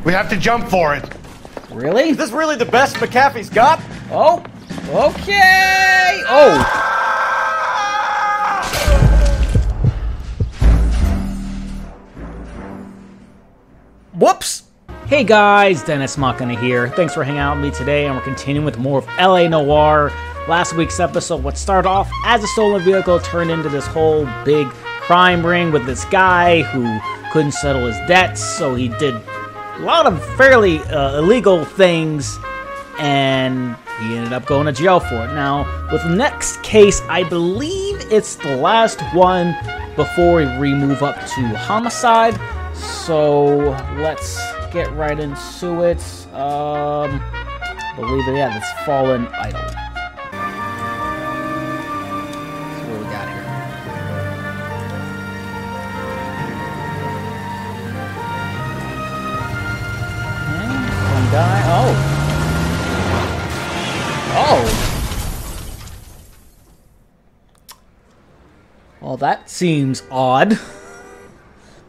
We have to jump for it. Really? Is this really the best McAfee's got? Oh, okay. Oh. Whoops. Hey guys, Dennis Machina here. Thanks for hanging out with me today, and we're continuing with more of LA Noire. Last week's episode, what started off as a stolen vehicle turned into this whole big crime ring with this guy who couldn't settle his debts, so he did a lot of fairly illegal things, and he ended up going to jail for it. Now, with the next case, I believe it's the last one before we move up to homicide. So let's get right into it. I believe it, yeah, it's Fallen Idol. That's what we got here. Okay, one guy. Oh. Well, that seems odd.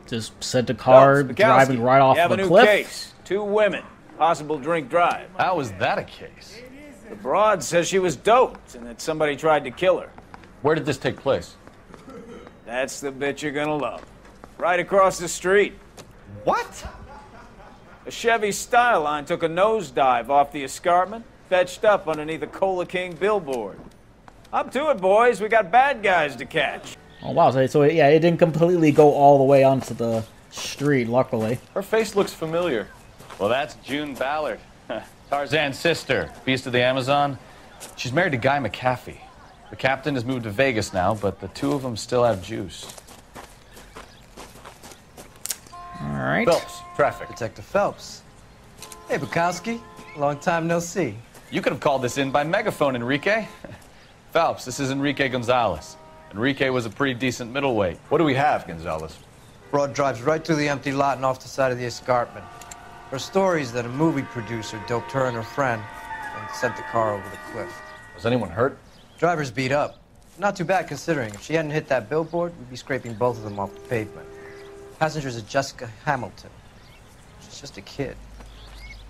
Just sent a car driving right off the cliff. New case. 2 women. Possible drink drive. How is that a case? The broad says she was doped and that somebody tried to kill her. Where did this take place? That's the bit you're gonna love. Right across the street. What? A Chevy Styline took a nosedive off the escarpment, fetched up underneath a Cola King billboard. Up to it, boys. We got bad guys to catch. Oh wow, so yeah, it didn't completely go all the way onto the street, luckily. Her face looks familiar. Well, that's June Ballard, Tarzan's sister, beast of the Amazon. She's married to Guy McAfee. The captain has moved to Vegas now, but the 2 of them still have juice. Alright. Phelps, traffic. Detective Phelps. Hey, Bukowski. Long time no see. You could have called this in by megaphone, Enrique. Phelps, this is Enrique Gonzalez. Enrique was a pretty decent middleweight. What do we have, Gonzalez? Broad drives right through the empty lot and off the side of the escarpment. Her story is that a movie producer doped her and her friend and sent the car over the cliff. Was anyone hurt? Driver's beat up. Not too bad considering. If she hadn't hit that billboard, we'd be scraping both of them off the pavement. Passengers are Jessica Hamilton. She's just a kid.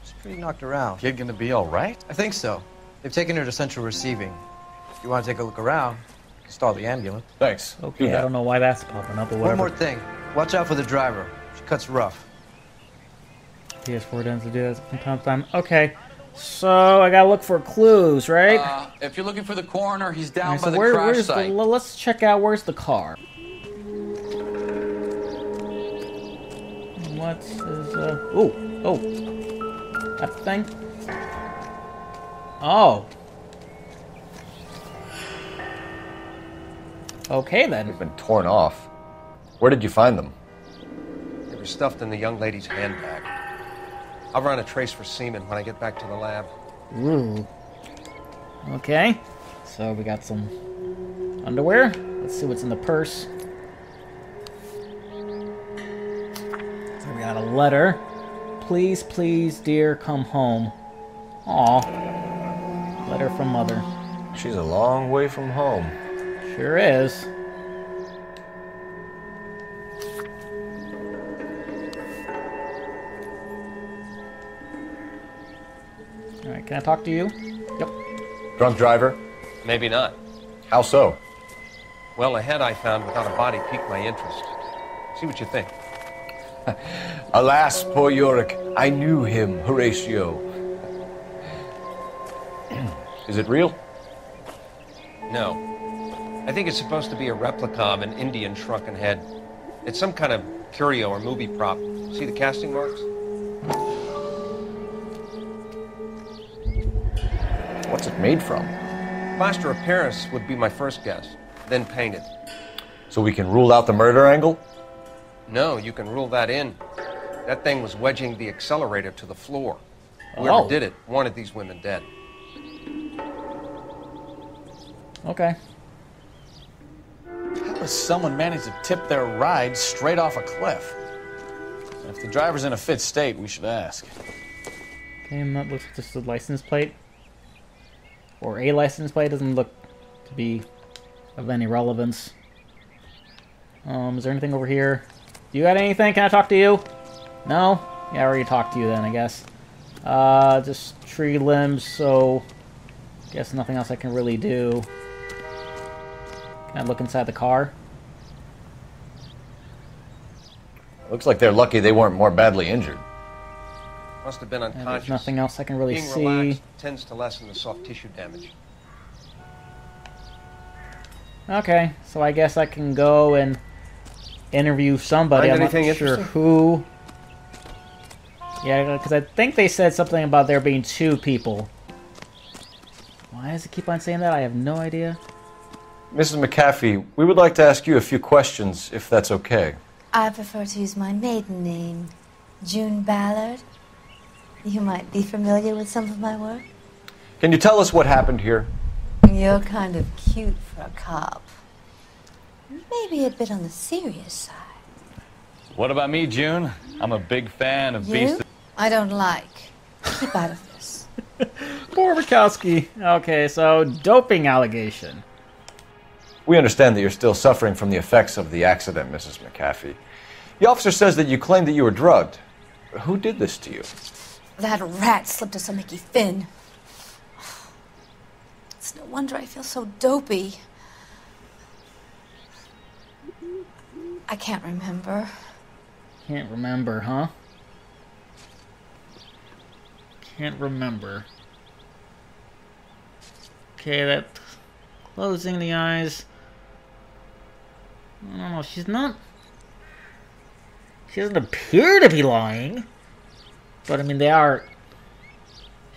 She's pretty knocked around. Kid gonna be all right? I think so. They've taken her to central receiving. If you want to take a look around, stall the ambulance. Thanks. Okay, I don't know why that's popping up or whatever. One more thing. Watch out for the driver. She cuts rough. PS4 tends to do that from time to time. Okay, so I gotta look for clues, right? If you're looking for the coroner, he's down Right, by so the crash site. Let's check out where's the car. What is oh, that thing. Oh. Okay then. They've been torn off. Where did you find them? They were stuffed in the young lady's handbag. I'll run a trace for semen when I get back to the lab. Ooh. Okay. So we got some underwear. Let's see what's in the purse. So we got a letter. Please, please, dear, come home. Aw. Letter from mother. She's a long way from home. Sure is. Alright, can I talk to you? Yep. Drunk driver? Maybe not. How so? Well, a head I found without a body piqued my interest. See what you think. Alas, poor Yorick, I knew him, Horatio. Is it real? No. I think it's supposed to be a replica of an Indian shrunken head. It's some kind of curio or movie prop. See the casting marks? What's it made from? Plaster of Paris would be my first guess, then painted. So we can rule out the murder angle? No, you can rule that in. That thing was wedging the accelerator to the floor. Whoever did it wanted these women dead. Okay. How does someone manage to tip their ride straight off a cliff? If the driver's in a fit state, we should ask. Okay, and that looks just a license plate. Or a license plate. Doesn't look to be of any relevance. Is there anything over here? Do you got anything? Can I talk to you? No? Yeah, I already talked to you then, I guess. Just tree limbs, so... Guess nothing else I can really do. Can I look inside the car? Looks like they're lucky they weren't more badly injured. Must have been And unconscious. there's nothing else I can really Being see. relaxed tends to lessen the soft tissue damage. Okay, so I guess I can go and interview somebody. Find I'm not anything sure interesting? who. Yeah, because I think they said something about there being 2 people. Why does it keep on saying that? I have no idea. Mrs. McAfee, we would like to ask you a few questions, if that's okay. I prefer to use my maiden name, June Ballard. You might be familiar with some of my work. Can you tell us what happened here? You're kind of cute for a cop. Maybe a bit on the serious side. What about me, June? I'm a big fan of You? Beast. I don't like. Keep out of this. Poor Mikowski. Okay, so doping allegation. We understand that you're still suffering from the effects of the accident, Mrs. McAfee. The officer says that you claimed that you were drugged. Who did this to you? That rat slipped us a Mickey Finn. It's no wonder I feel so dopey. I can't remember. Can't remember, huh? Can't remember. Okay, that closing the eyes. I don't know, she's not... She doesn't appear to be lying. But, I mean, they are...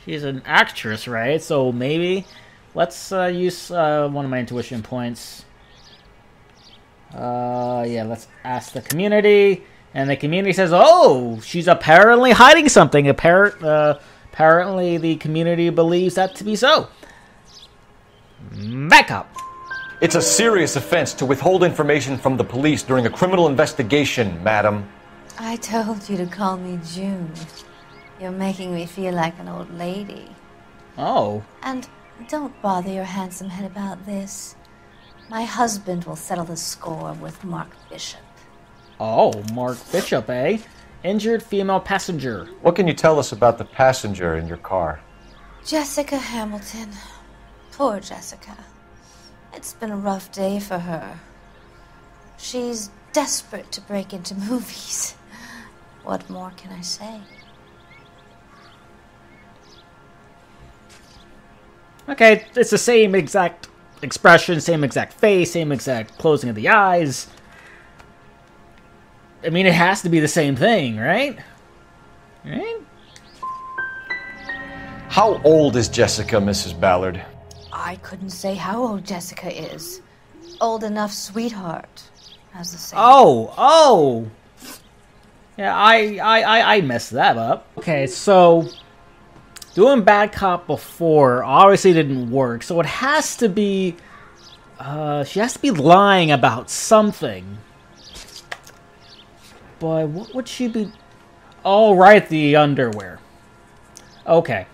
She's an actress, right? So, maybe... Let's use one of my intuition points. Yeah, let's ask the community. And the community says, oh, she's apparently hiding something. Apparently, the community believes that to be so. Back up. It's a serious offense to withhold information from the police during a criminal investigation, madam. I told you to call me June. You're making me feel like an old lady. Oh. And don't bother your handsome head about this. My husband will settle the score with Mark Bishop. Oh, Mark Bishop, eh? Injured female passenger. What can you tell us about the passenger in your car? Jessica Hamilton. Poor Jessica. It's been a rough day for her. She's desperate to break into movies. What more can I say? Okay, it's the same exact expression, same exact face, same exact closing of the eyes. I mean, it has to be the same thing, right? Right? How old is Jessica, Mrs. Ballard? I couldn't say how old Jessica is. Old enough, sweetheart, as the saying. Oh! Yeah, I messed that up. Okay, so doing bad cop before obviously didn't work, so it has to be she has to be lying about something. But what would she be? Oh, right, the underwear. Okay.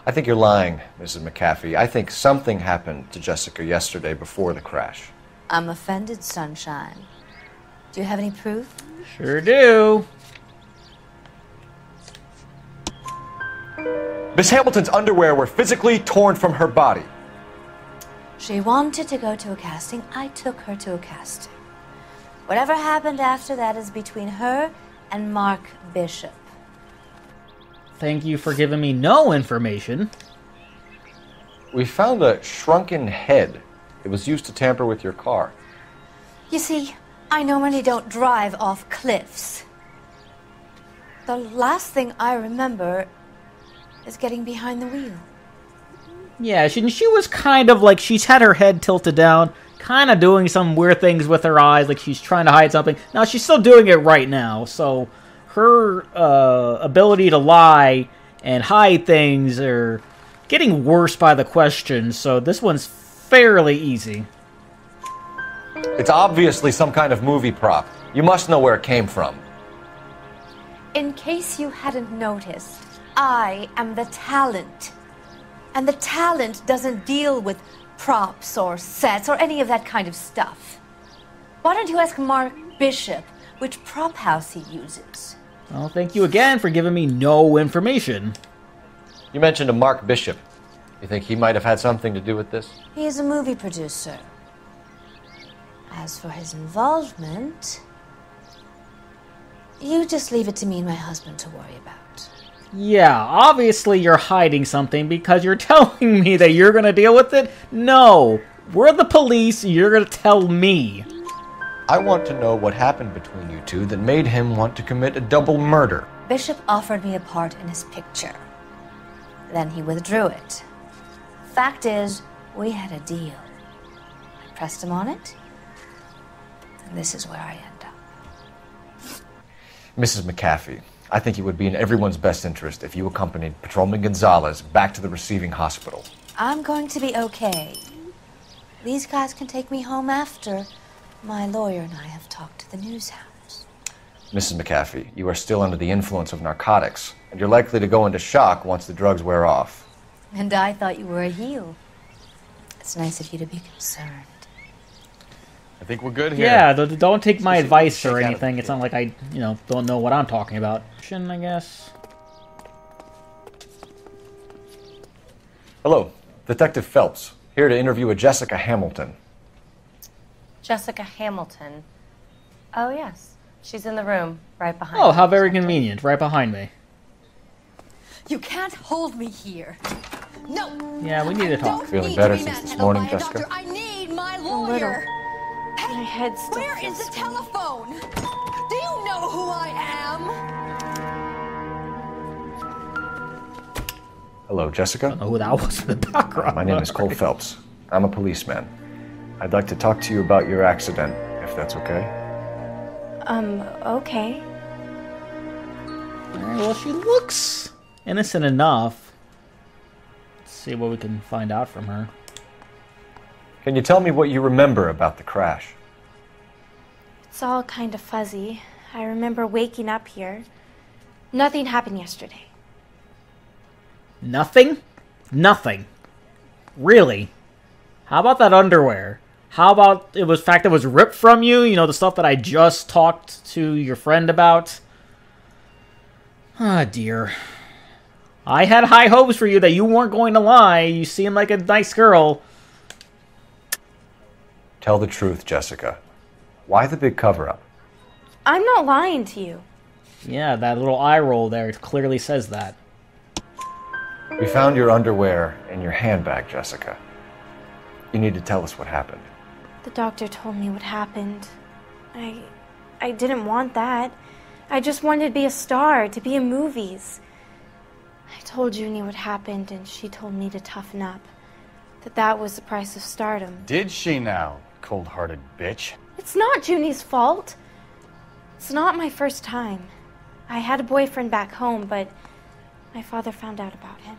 I think you're lying, Mrs. McAfee. I think something happened to Jessica yesterday before the crash. I'm offended, Sunshine. Do you have any proof? Sure do. Miss Hamilton's underwear were physically torn from her body. She wanted to go to a casting. I took her to a casting. Whatever happened after that is between her and Mark Bishop. Thank you for giving me no information. We found a shrunken head. It was used to tamper with your car. You see, I normally don't drive off cliffs. The last thing I remember is getting behind the wheel. Yeah, she was kind of like, she's had her head tilted down, kind of doing some weird things with her eyes, like she's trying to hide something. Now, she's still doing it right now, so her ability to lie and hide things are getting worse by the questions, so this one's fairly easy. It's obviously some kind of movie prop. You must know where it came from. In case you hadn't noticed, I am the talent. And the talent doesn't deal with props or sets or any of that kind of stuff. Why don't you ask Mark Bishop which prop house he uses. Well, thank you again for giving me no information. You mentioned a Mark Bishop. You think he might have had something to do with this? He is a movie producer. As for his involvement, you just leave it to me and my husband to worry about. Yeah, obviously you're hiding something because you're telling me that you're gonna deal with it? No! We're the police, you're gonna tell me. I want to know what happened between you two that made him want to commit a double murder. Bishop offered me a part in his picture. Then he withdrew it. Fact is, we had a deal. I pressed him on it, and this is where I end up. Mrs. McAfee, I think it would be in everyone's best interest if you accompanied Patrolman Gonzalez back to the receiving hospital. I'm going to be okay. These guys can take me home after my lawyer and I have talked to the news house. Mrs. McAfee, you are still under the influence of narcotics, and you're likely to go into shock once the drugs wear off. And I thought you were a heel. It's nice of you to be concerned. I think we're good here. Yeah, don't take my advice or shake out anything. of It's not like I, don't know what I'm talking about. I guess. Hello, Detective Phelps, here to interview a Jessica Hamilton. Jessica Hamilton. Oh, yes. She's in the room, right behind Oh, me. how very convenient. Right behind me. You can't hold me here. No. Yeah, we need to talk. Feeling better since this morning, Jessica? I need my lawyer. My head still Where is feels the telephone? Do you know who I am? Hello, Jessica. I don't know who that was in the background. My name is Cole Phelps. I'm a policeman. I'd like to talk to you about your accident, if that's okay. Okay. Alright, well, she looks innocent enough. Let's see what we can find out from her. Can you tell me what you remember about the crash? It's all kind of fuzzy. I remember waking up here. Nothing happened yesterday. Nothing? Nothing. Really? How about that underwear? How about it was fact that it was ripped from you? You know, the stuff that I just talked to your friend about? Ah, dear. I had high hopes for you that you weren't going to lie. You seem like a nice girl. Tell the truth, Jessica. Why the big cover-up? I'm not lying to you. Yeah, that little eye roll there clearly says that. We found your underwear in your handbag, Jessica. You need to tell us what happened. The doctor told me what happened. I didn't want that. I just wanted to be a star, to be in movies. I told Junie what happened, and she told me to toughen up. That was the price of stardom. Did she now, cold-hearted bitch? It's not Junie's fault. It's not my first time. I had a boyfriend back home, but my father found out about him.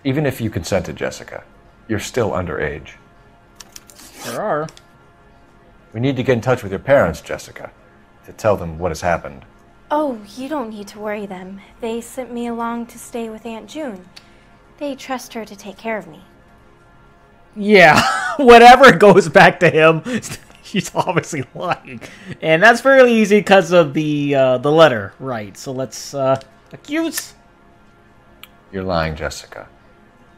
Even if you consented, Jessica, you're still underage. There are. We need to get in touch with your parents, Jessica, to tell them what has happened. Oh, you don't need to worry them. They sent me along to stay with Aunt June. They trust her to take care of me. Yeah, whatever goes back to him, she's obviously lying. And that's fairly easy because of the letter, right? So let's accuse. You're lying, Jessica.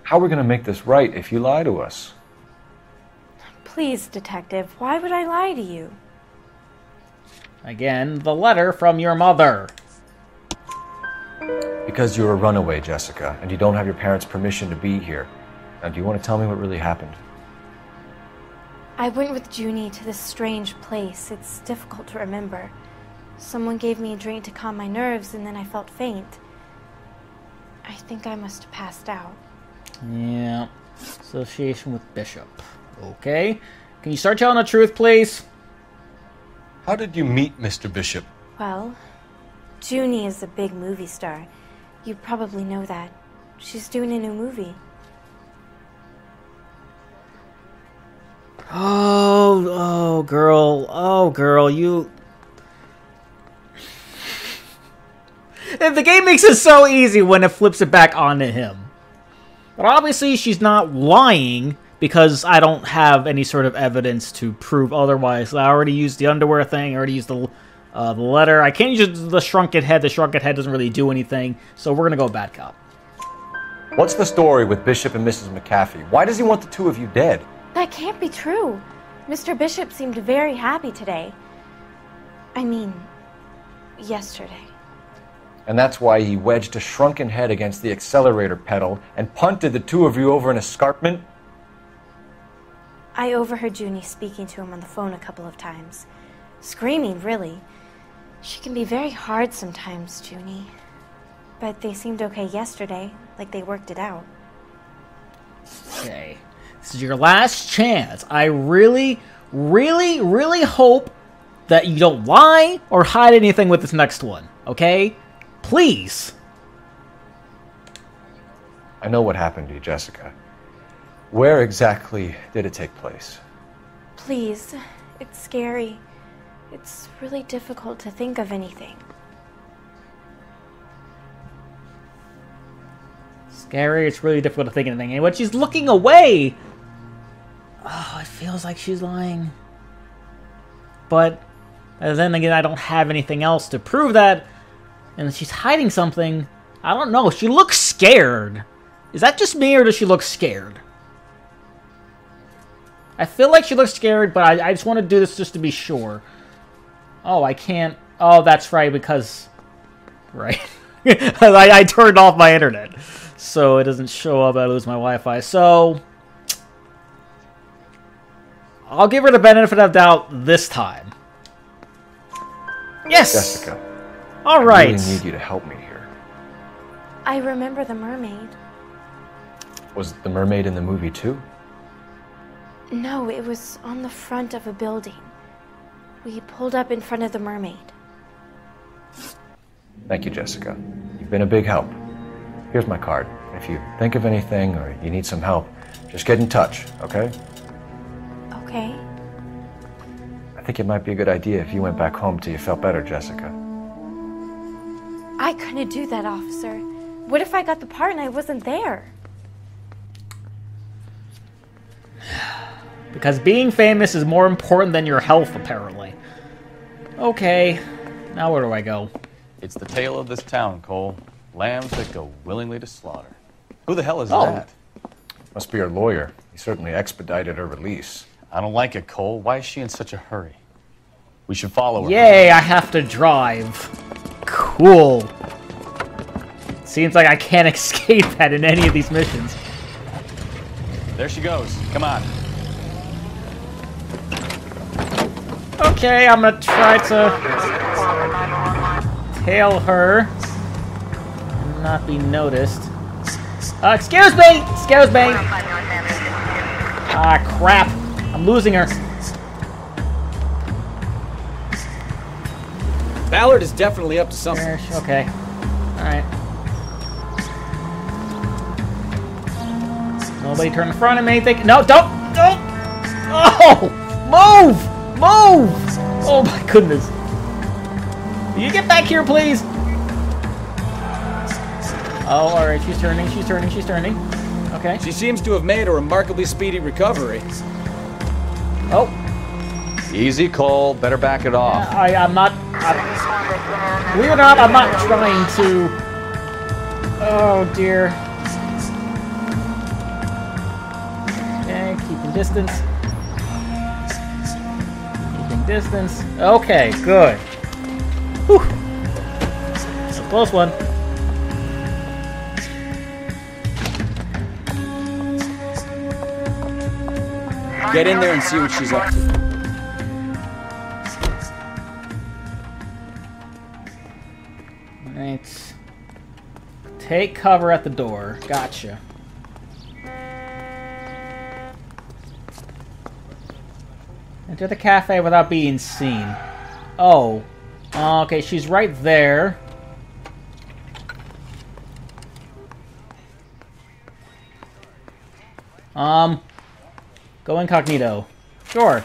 How are we going to make this right if you lie to us? Please, Detective, why would I lie to you? Again, the letter from your mother. Because you're a runaway, Jessica, and you don't have your parents' permission to be here. Now, do you want to tell me what really happened? I went with Junie to this strange place. It's difficult to remember. Someone gave me a drink to calm my nerves, and then I felt faint. I think I must have passed out. Yeah. Association with Bishop. Okay. Can you start telling the truth, please? How did you meet Mr. Bishop? Well, Junie is a big movie star. You probably know that. She's doing a new movie. Oh, girl, you... And the game makes it so easy when it flips it back onto him. But obviously she's not lying because I don't have any sort of evidence to prove otherwise. I already used the underwear thing, I already used the The letter, I can't use the shrunken head. The shrunken head doesn't really do anything, so we're gonna go bad cop. What's the story with Bishop and Mrs. McAfee? Why does he want the two of you dead? That can't be true. Mr. Bishop seemed very happy today. I mean, yesterday. And that's why he wedged a shrunken head against the accelerator pedal and punted the two of you over an escarpment? I overheard Junie speaking to him on the phone a couple of times. Screaming, really. She can be very hard sometimes, Junie. But they seemed okay yesterday, like they worked it out. Okay. This is your last chance. I really, really, really hope that you don't lie or hide anything with this next one, okay? Please. I know what happened to you, Jessica. Where exactly did it take place? Please. It's scary. It's really difficult to think of anything. Scary, it's really difficult to think of anything. And when she's looking away, oh, it feels like she's lying. But then again, I don't have anything else to prove that. And she's hiding something. I don't know. She looks scared. Is that just me, or does she look scared? I feel like she looks scared, but I just want to do this just to be sure. Oh, I can't. Oh, that's right, because... Right. I turned off my internet, so it doesn't show up. I lose my Wi-Fi. So... I'll give her the benefit of doubt this time. Yes! Jessica. All right. I really need you to help me here. I remember the mermaid. Was the mermaid in the movie too? No, it was on the front of a building. We pulled up in front of the mermaid. Thank you, Jessica. You've been a big help. Here's my card. If you think of anything or you need some help, just get in touch, okay? Okay. I think it might be a good idea if you went back home till you felt better, Jessica. I couldn't do that, officer. What if I got the part and I wasn't there? Because being famous is more important than your health, apparently. Okay, now where do I go? It's the tale of this town, Cole. Lambs that go willingly to slaughter. Who the hell is that? Must be her lawyer. He certainly expedited her release. I don't like it, Cole. Why is she in such a hurry? We should follow her. Yay, I have to drive. Cool. Seems like I can't escape that in any of these missions. There she goes. Come on. Okay, I'm gonna try to tail her and not be noticed. Excuse me! Excuse me! Ah, crap. I'm losing her. Ballard is definitely up to something. Okay. Alright. Nobody turn in front of me. No, don't! Oh! Move! Move! Oh my goodness. Will you get back here, please? Oh, alright. She's turning. She's turning. She's turning. Okay. She seems to have made a remarkably speedy recovery. Oh. Easy, Cole. Better back it off. I'm not... believe it or not, I'm not trying to... Oh, dear. Okay, keeping distance. Keeping distance. Okay, good. Whew. That's a close one. Get in there and see what she's up to. Alright. Take cover at the door. Gotcha. Enter the cafe without being seen. Oh. Okay, she's right there. Go incognito. Sure.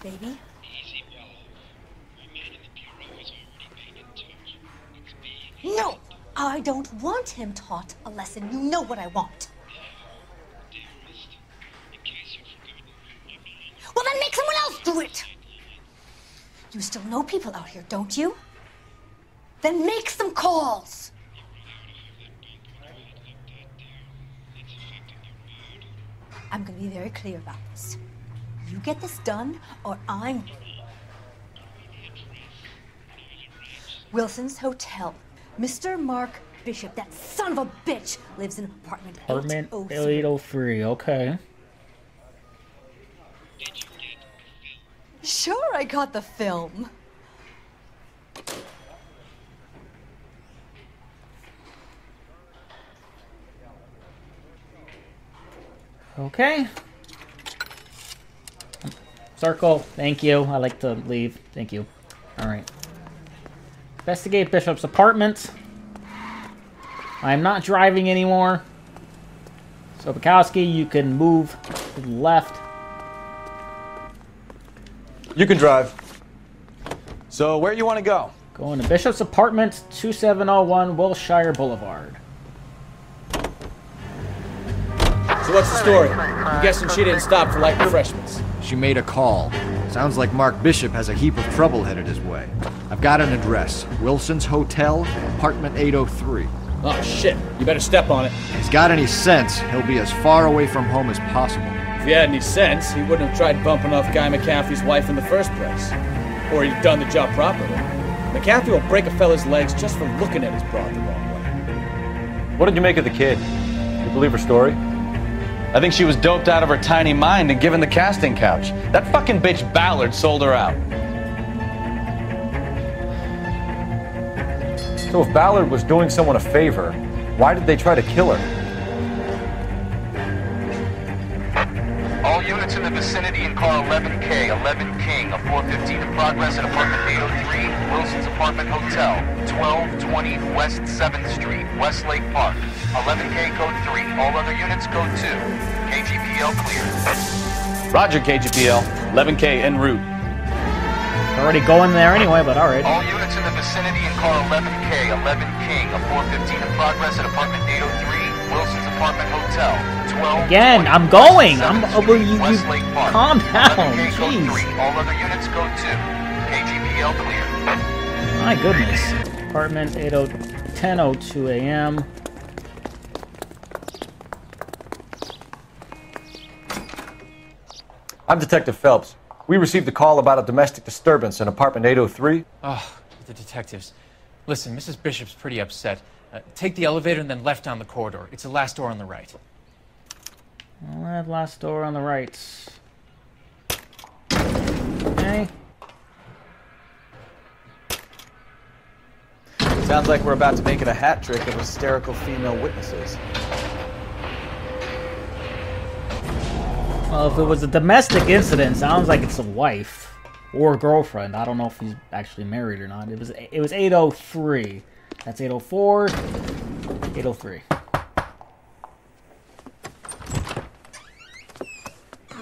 Baby? No! I don't want him taught a lesson. You know what I want. Well, then make someone else do it! You You still know people out here, don't you? Then make some calls! I'm gonna be very clear about this. You get this done, or I'm... Wilson's Hotel. Mr. Mark Bishop, that son of a bitch, lives in apartment 803. Okay. Sure, I got the film. Okay. Circle. Thank you. I like to leave. Thank you. Alright. Investigate Bishop's apartment. I'm not driving anymore. So, Bukowski, you can move to the left. You can drive. So, where you want to go? Going to Bishop's apartment, 2701 Wilshire Boulevard. So what's the story? I'm guessing she didn't stop for light refreshments. She made a call. Sounds like Mark Bishop has a heap of trouble headed his way. I've got an address. Wilson's Hotel, apartment 803. Oh shit, you better step on it. If he's got any sense, he'll be as far away from home as possible. If he had any sense, he wouldn't have tried bumping off Guy McAfee's wife in the first place. Or he'd have done the job properly. McAfee will break a fella's legs just for looking at his broad the wrong way. What did you make of the kid? You believe her story? I think she was doped out of her tiny mind and given the casting couch. That fucking bitch Ballard sold her out. So if Ballard was doing someone a favor, why did they try to kill her? All units in the vicinity in car 11K, 11 King, a 415 in progress at apartment 803, Wilson's Apartment Hotel, 1220 West 7th Street, Westlake Park. 11K code 3, all other units code 2. KGPL clear. Roger, KGPL. 11K en route. Already going there anyway, but alright. All units in the vicinity in car 11K, 11 King, a 415 in progress at apartment 803, Wilson's Apartment Hotel, 12. Again, I'm going. Westlake Park. Calm down. 11K code Jeez. 3, all other units code 2. KGPL clear. My goodness. Apartment 10:02 a.m. I'm Detective Phelps. We received a call about a domestic disturbance in apartment 803. Oh, the detectives. Listen, Mrs. Bishop's pretty upset. Take the elevator and then left down the corridor. It's the last door on the right. Well, that last door on the right. Okay. Sounds like we're about to make it a hat trick of hysterical female witnesses. Well, if it was a domestic incident, sounds like it's a wife or a girlfriend. I don't know if he's actually married or not. It was 803. That's 804. 803.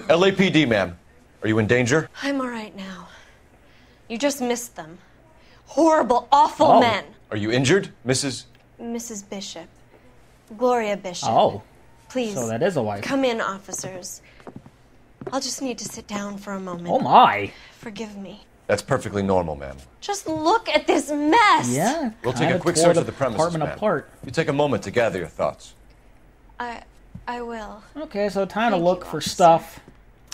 LAPD, ma'am. Are you in danger? I'm all right now. You just missed them. Horrible, awful men. Are you injured, Mrs.? Mrs. Bishop. Gloria Bishop. Oh. Please. So that is a wife. Come in, officers. I'll just need to sit down for a moment. Oh my. Forgive me. That's perfectly normal, ma'am. Just look at this mess. Yeah. We'll take kinda a quick tore search the of the premises, apartment ma'am. apart. You take a moment to gather your thoughts. I will. Okay, so time to look for stuff.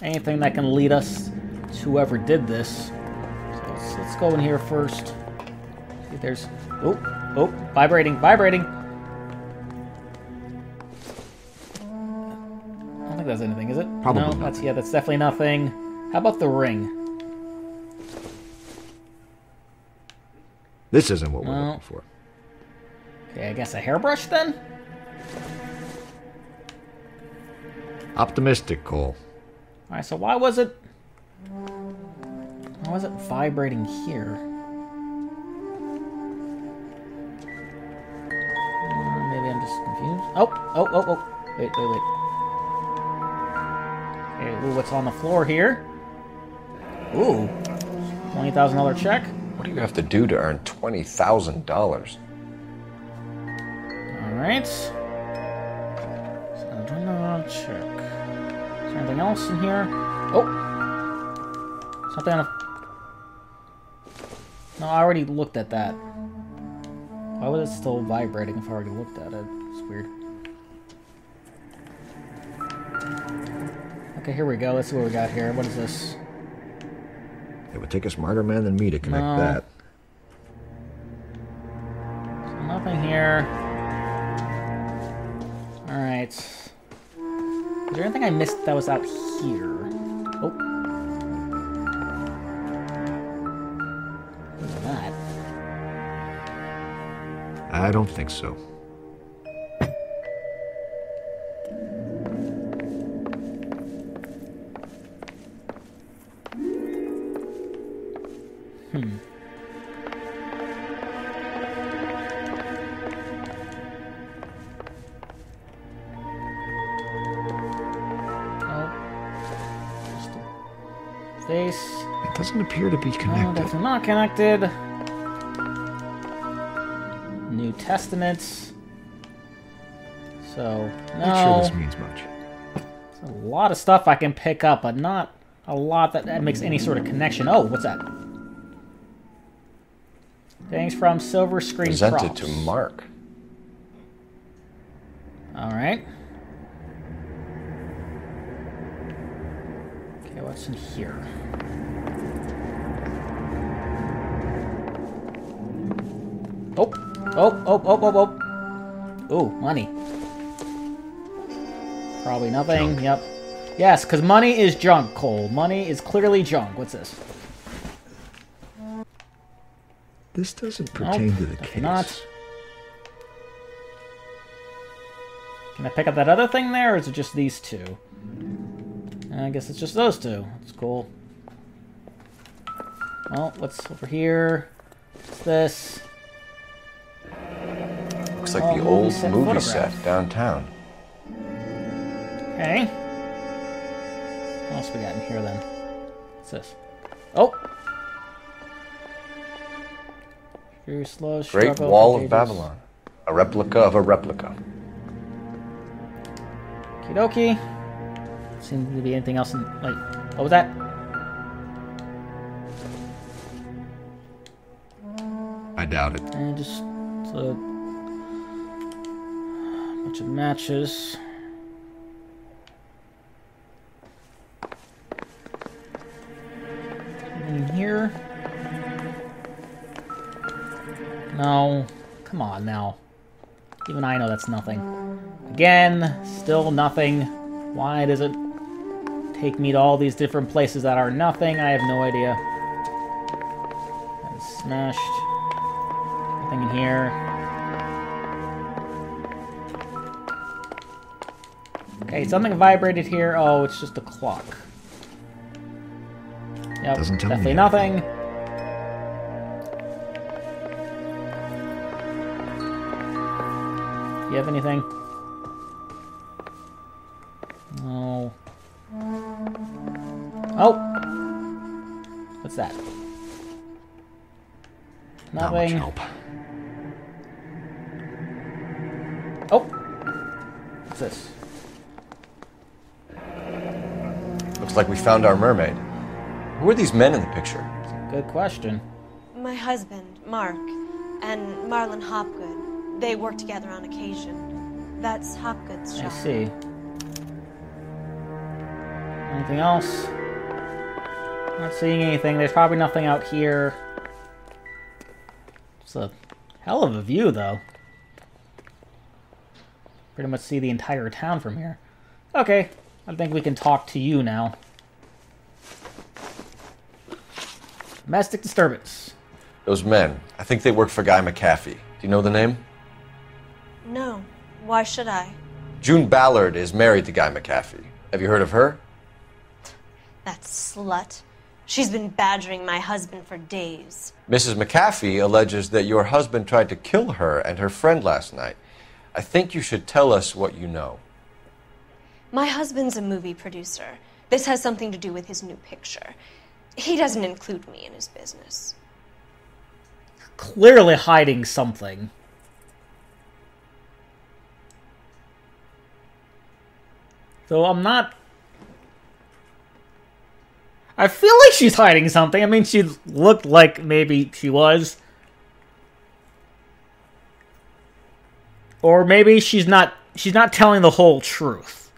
Anything that can lead us to whoever did this. So let's go in here first. See, there's... Oh, vibrating. I don't think that's anything, is it? Probably no, not. that's definitely nothing. How about the ring? This isn't what we're No. looking for. Okay, I guess a hairbrush then? Optimistic, Cole. Alright, so why was it vibrating here? Maybe I'm just confused. Oh. Wait. Okay, ooh, what's on the floor here? Ooh. $20,000 check. What do you have to do to earn $20,000? Alright. So, $20 check. Is there anything else in here? Oh! Something on No, I already looked at that. Why was it still vibrating if I already looked at it? It's weird. Okay, here we go. Let's see what we got here. What is this? It would take a smarter man than me to connect No. that. So nothing here. Alright. Is there anything I missed that was out here? Oh. What is that? I don't think so. Face. It doesn't appear to be No, connected. definitely not connected. New Testaments. So, no. Not sure this means much. There's a lot of stuff I can pick up, but not a lot that makes any sort of connection. Oh, what's that? Things from Silver Screen Presented Props. to Mark. Alright. Okay, what's in here? Oh! Ooh, money. Probably nothing. Junk. Yep. Yes, because money is junk, Cole. Money is clearly junk. What's this? This doesn't pertain to the definitely case. not. Can I pick up that other thing there, or is it just these two? I guess it's just those two. That's cool. Well, what's over here? What's this? Looks like Oh, the old set movie photograph. set downtown. Okay. What else we got in here then? What's this? Oh! Very slow Great struggle Wall for of pages. Babylon. A replica of a replica. Okie dokie. Seems to be anything else in, like, what was that? I doubt it. And just a bunch of matches. Anything in here? No. Come on now. Even I know that's nothing. Again, still nothing. Why does it take me to all these different places that are nothing? I have no idea. That is smashed. Nothing in here. Okay, something vibrated here. Oh, it's just a clock. Yep, Doesn't tell me definitely anything. nothing. You have anything? No. Oh! What's that? Not much Nothing. help. Oh! What's this? Looks like we found our mermaid. Who are these men in the picture? Good question. My husband, Mark, and Marlon Hopgood. They work together on occasion. That's Hopgood's I shop. see. Anything else? Not seeing anything. There's probably nothing out here. It's a hell of a view, though. Pretty much see the entire town from here. Okay, I think we can talk to you now. Domestic disturbance. Those men. I think they work for Guy McAfee. Do you know the name? No. Why should I? June Ballard is married to Guy McAfee. Have you heard of her? That slut. She's been badgering my husband for days. Mrs. McAfee alleges that your husband tried to kill her and her friend last night. I think you should tell us what you know. My husband's a movie producer. This has something to do with his new picture. He doesn't include me in his business. Clearly hiding something. So I'm not... I feel like she's hiding something. I mean, she looked like maybe she was. Or maybe she's not telling the whole truth.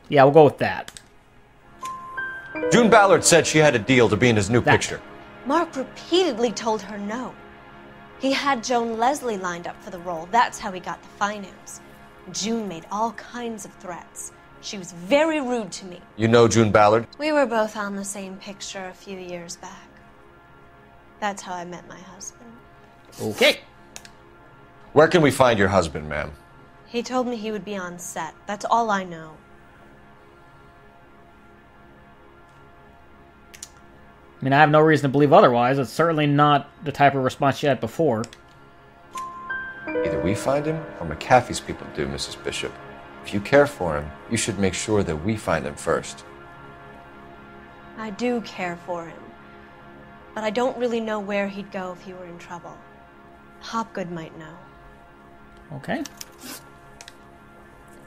Yeah, we'll go with that. June Ballard said she had a deal to be in his new picture. Mark repeatedly told her no. He had Joan Leslie lined up for the role. That's how he got the finance. June made all kinds of threats. She was very rude to me. You know June Ballard? We were both on the same picture a few years back. That's how I met my husband. Okay. Where can we find your husband, ma'am? He told me he would be on set. That's all I know. I mean, I have no reason to believe otherwise. It's certainly not the type of response she had before. Either we find him or McAfee's people do, Mrs. Bishop. If you care for him, you should make sure that we find him first. I do care for him. But I don't really know where he'd go if he were in trouble. Hopgood might know. Okay.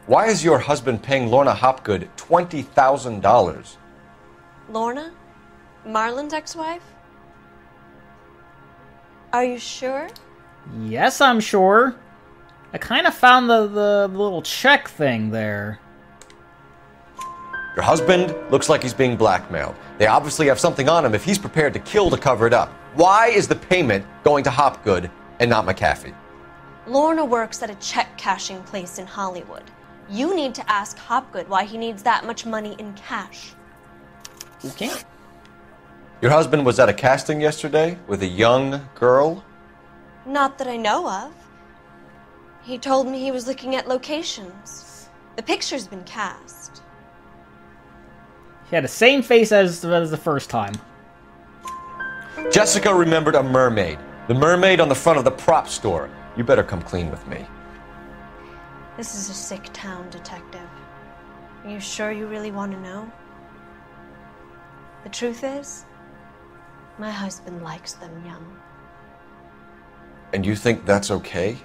Why is your husband paying Lorna Hopgood $20,000? Lorna? Marlon's ex-wife? Are you sure? Yes, I'm sure. I kind of found the little check thing there. Your husband looks like he's being blackmailed. They obviously have something on him if he's prepared to kill to cover it up. Why is the payment going to Hopgood and not McAfee? Lorna works at a check-cashing place in Hollywood. You need to ask Hopgood why he needs that much money in cash. Okay. Your husband was at a casting yesterday with a young girl? Not that I know of. He told me he was looking at locations. The picture's been cast. He had the same face as the first time. Jessica remembered a mermaid. The mermaid on the front of the prop store. You better come clean with me. This is a sick town, Detective. Are you sure you really want to know? The truth is, my husband likes them young. And you think that's okay?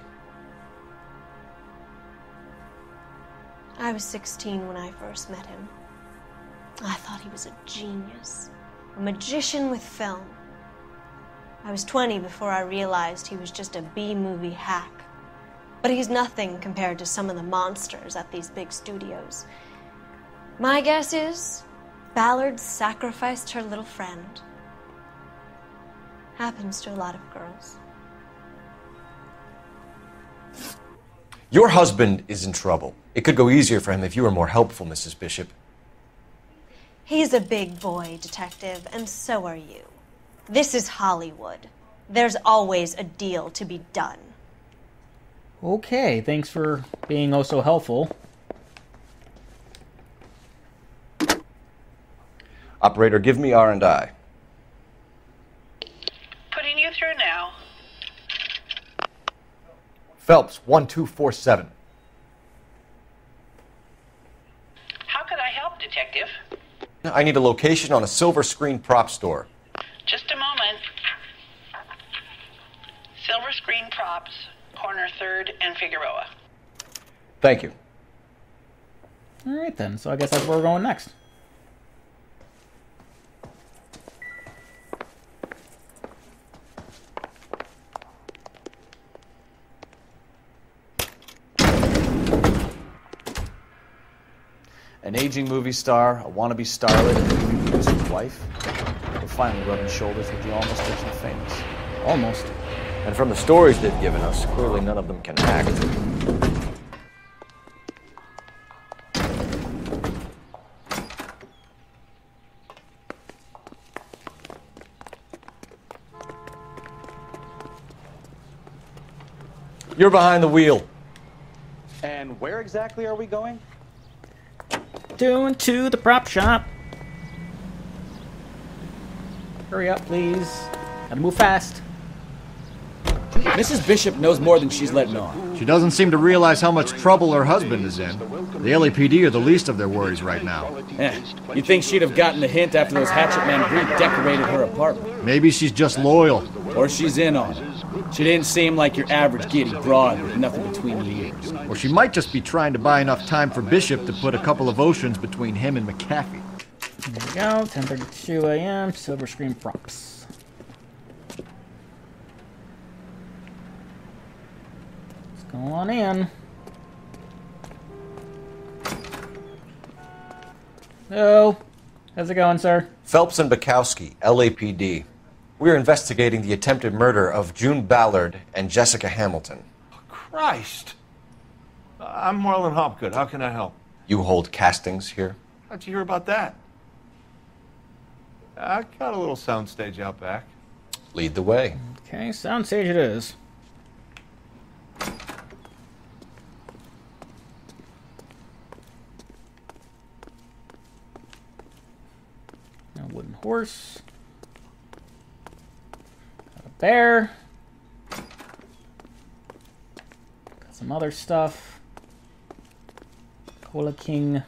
I was 16 when I first met him. I thought he was a genius, a magician with film. I was 20 before I realized he was just a B-movie hack. But he's nothing compared to some of the monsters at these big studios. My guess is Ballard sacrificed her little friend. Happens to a lot of girls. Your husband is in trouble. It could go easier for him if you were more helpful, Mrs. Bishop. He's a big boy, Detective, and so are you. This is Hollywood. There's always a deal to be done. Okay, thanks for being oh so helpful. Operator, give me R&I. Putting you through now. Phelps, 1247. How could I help, Detective? I need a location on a silver screen prop store. Just a moment. Silver Screen Props, corner 3rd and Figueroa. Thank you. Alright then, so I guess that's where we're going next. An aging movie star, a wannabe starlet, and a movie producer's wife. We're finally rubbing shoulders with the almost rich and famous. Almost. And from the stories they've given us, clearly none of them can act. You're behind the wheel. And where exactly are we going? Doing to the prop shop. Hurry up, please. Gotta move fast. Mrs. Bishop knows more than she's letting on. She doesn't seem to realize how much trouble her husband is in. The LAPD are the least of their worries right now. You'd think she'd have gotten the hint after those hatchet men redecorated her apartment. Maybe she's just loyal. Or she's in on it. She didn't seem like your average giddy broad with nothing between the ears. Or she might just be trying to buy enough time for Bishop to put a couple of oceans between him and McAfee. There we go, 10:32 a.m., silver screen props. Let's go on in. Hello. How's it going, sir? Phelps and Bukowski, LAPD. We're investigating the attempted murder of June Ballard and Jessica Hamilton. Christ! I'm Marlon Hopgood. How can I help? You hold castings here? How'd you hear about that? I got a little soundstage out back. Lead the way. Okay, soundstage it is. A wooden horse. Got a bear. Got some other stuff. Cola King.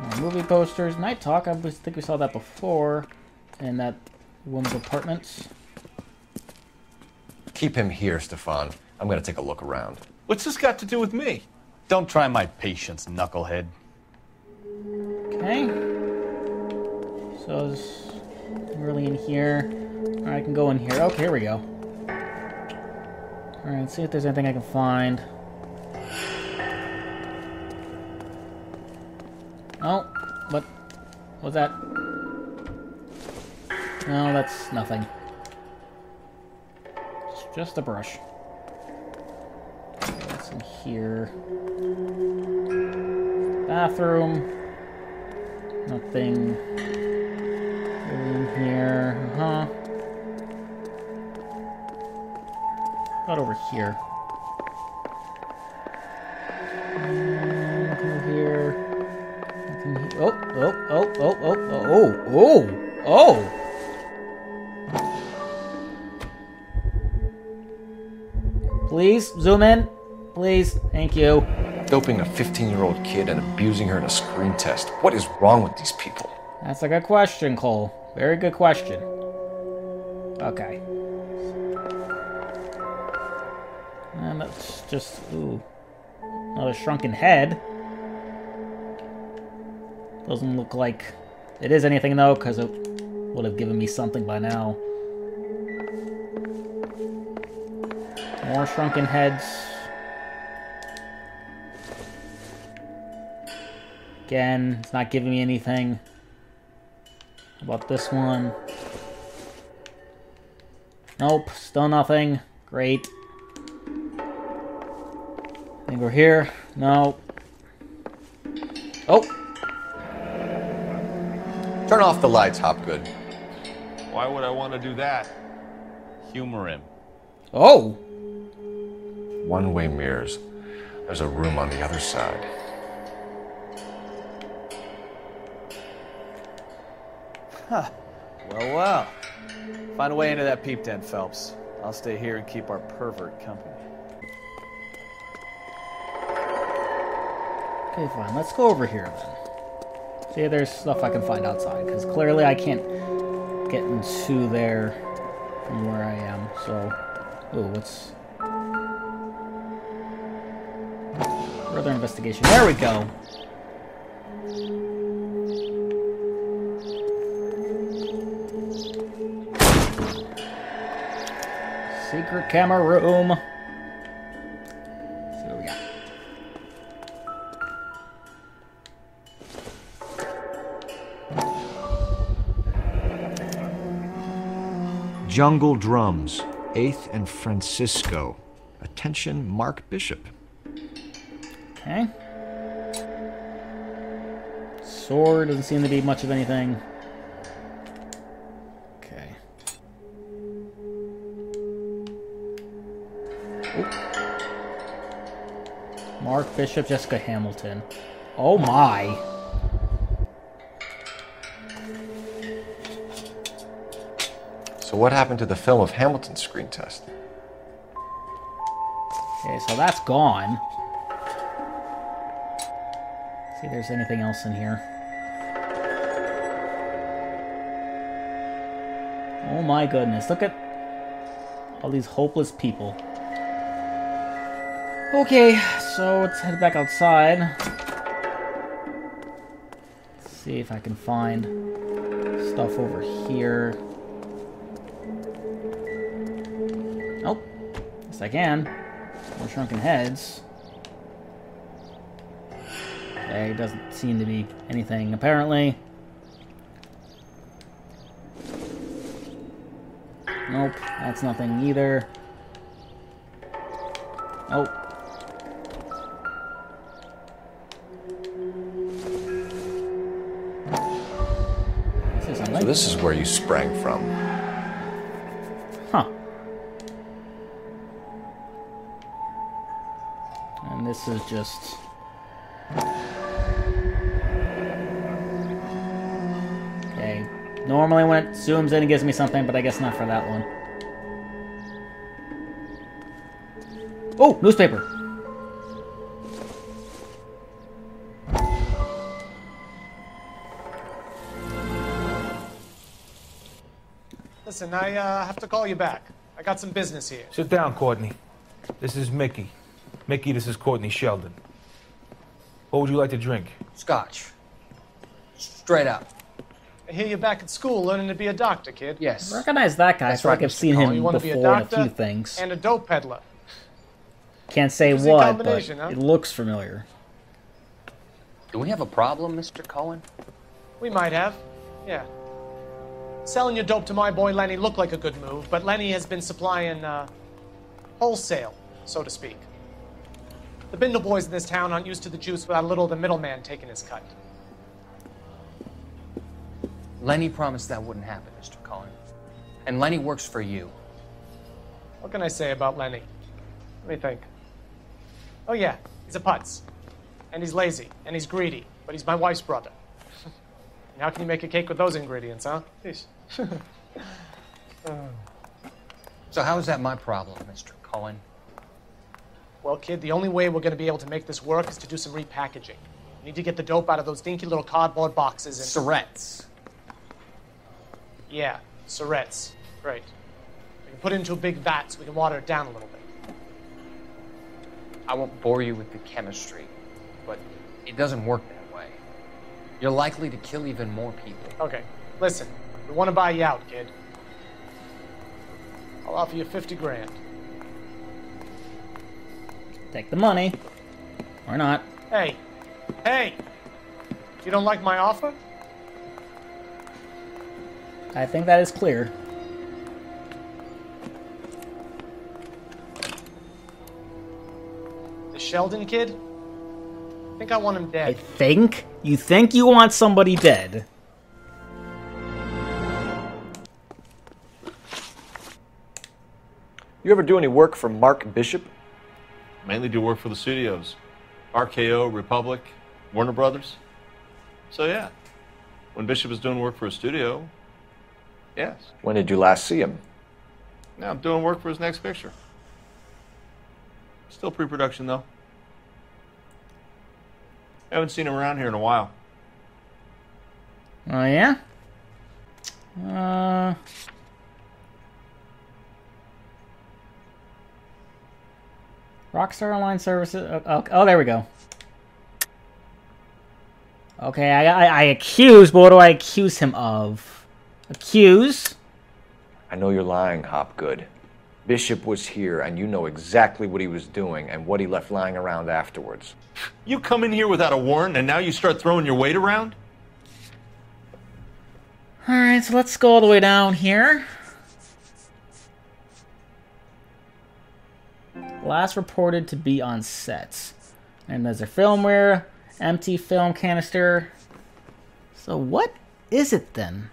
More movie posters. Night Talk. I think we saw that before in that woman's apartment. Keep him here, Stefan. I'm going to take a look around. What's this got to do with me? Don't try my patience, knucklehead. Okay. So is really in here. Alright, I can go in here. Okay, here we go. Alright, let's see if there's anything I can find. Oh, what was that? No, that's nothing. It's just a brush. Okay, what's in here? Bathroom. Nothing really in here. Not over here. Nothing over here. Nothing here. Oh! Please, zoom in. Please, thank you. Doping a 15-year-old kid and abusing her in a screen test. What is wrong with these people? That's a good question, Cole. Very good question. Okay. And that's just, ooh. Another shrunken head. Doesn't look like it is anything, though, because it would have given me something by now. More shrunken heads. Again, it's not giving me anything. How about this one? Nope, still nothing. Great. I think we're here. No. Oh! Turn off the lights, Hopgood. Why would I want to do that? Humor him. Oh! One-way mirrors. There's a room on the other side. Huh. Well. Find a way into that peep den, Phelps. I'll stay here and keep our pervert company. Okay, fine. Let's go over here, then. See if there's stuff I can find outside, because clearly I can't get into there from where I am, so... Ooh, what's... Further investigation. There we go! Secret camera room. Let's see what we got. Jungle Drums, 8th and Francisco. Attention, Mark Bishop. Okay. Sword doesn't seem to be much of anything. Okay. Oop. Mark Bishop, Jessica Hamilton. Oh my. So what happened to the film of Hamilton's screen test? Okay, so that's gone. See if there's anything else in here. Oh my goodness, look at all these hopeless people. Okay, so let's head back outside. Let's see if I can find stuff over here. Nope. Yes, I can. More shrunken heads. Okay, doesn't seem to be anything, apparently. Nope, that's nothing either. Nope. So this is where you sprang from. Huh. And this is just... Okay. Normally when it zooms in, it gives me something, but I guess not for that one. Oh, newspaper. Listen, I have to call you back. I got some business here. Sit down, Courtney. This is Mickey. Mickey, this is Courtney Sheldon. What would you like to drink? Scotch. Straight up. I hear you're back at school learning to be a doctor, kid. Yes. I recognize that guy. I feel like I've seen him You want to be a before in a doctor few things. and a dope peddler. Can't say Interesting what, but combination, huh? it looks familiar. Do we have a problem, Mr. Cullen? We might have. Yeah. Selling your dope to my boy Lenny looked like a good move, but Lenny has been supplying wholesale, so to speak. The Bindle boys in this town aren't used to the juice without a little of the middleman taking his cut. Lenny promised that wouldn't happen, Mr. Cullen. And Lenny works for you. What can I say about Lenny? Let me think. Oh yeah, he's a putz. And he's lazy, and he's greedy, but he's my wife's brother. And how can you make a cake with those ingredients, huh? Jeez. So how is that my problem, Mr. Cullen? Well, kid, the only way we're going to be able to make this work is to do some repackaging. We need to get the dope out of those dinky little cardboard boxes and... Surrettes. Yeah, Surrettes. Great. We can put it into a big vat so we can water it down a little bit. I won't bore you with the chemistry, but it doesn't work that way. You're likely to kill even more people. Okay, listen. We want to buy you out, kid. I'll offer you 50 grand. Take the money. Or not. Hey! Hey! You don't like my offer? I think that is clear. The Sheldon kid? I think I want him dead. Think? You think you want somebody dead? You ever do any work for Mark Bishop? Mainly do work for the studios. RKO, Republic, Warner Brothers. So yeah, when Bishop is doing work for a studio, yes. When did you last see him? Now I'm doing work for his next picture. Still pre-production though. Haven't seen him around here in a while. Oh yeah? Rockstar Online Services. Oh, there we go. Okay, I accuse, but what do I accuse him of? Accuse? I know you're lying, Hopgood. Bishop was here, and you know exactly what he was doing and what he left lying around afterwards. You come in here without a warrant, and now you start throwing your weight around? Alright, so let's go all the way down here. Last reported to be on set. And there's a filmware, empty film canister. So what is it then?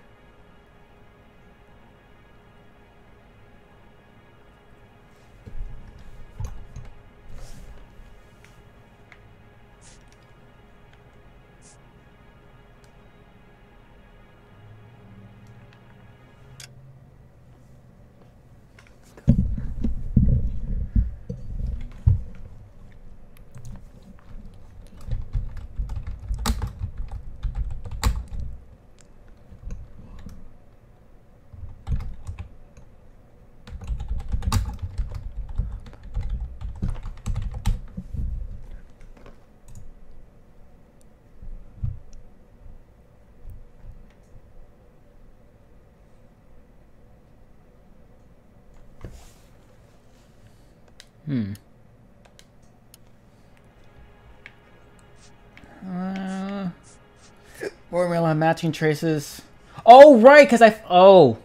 Formula matching traces. Oh, right, because Oh.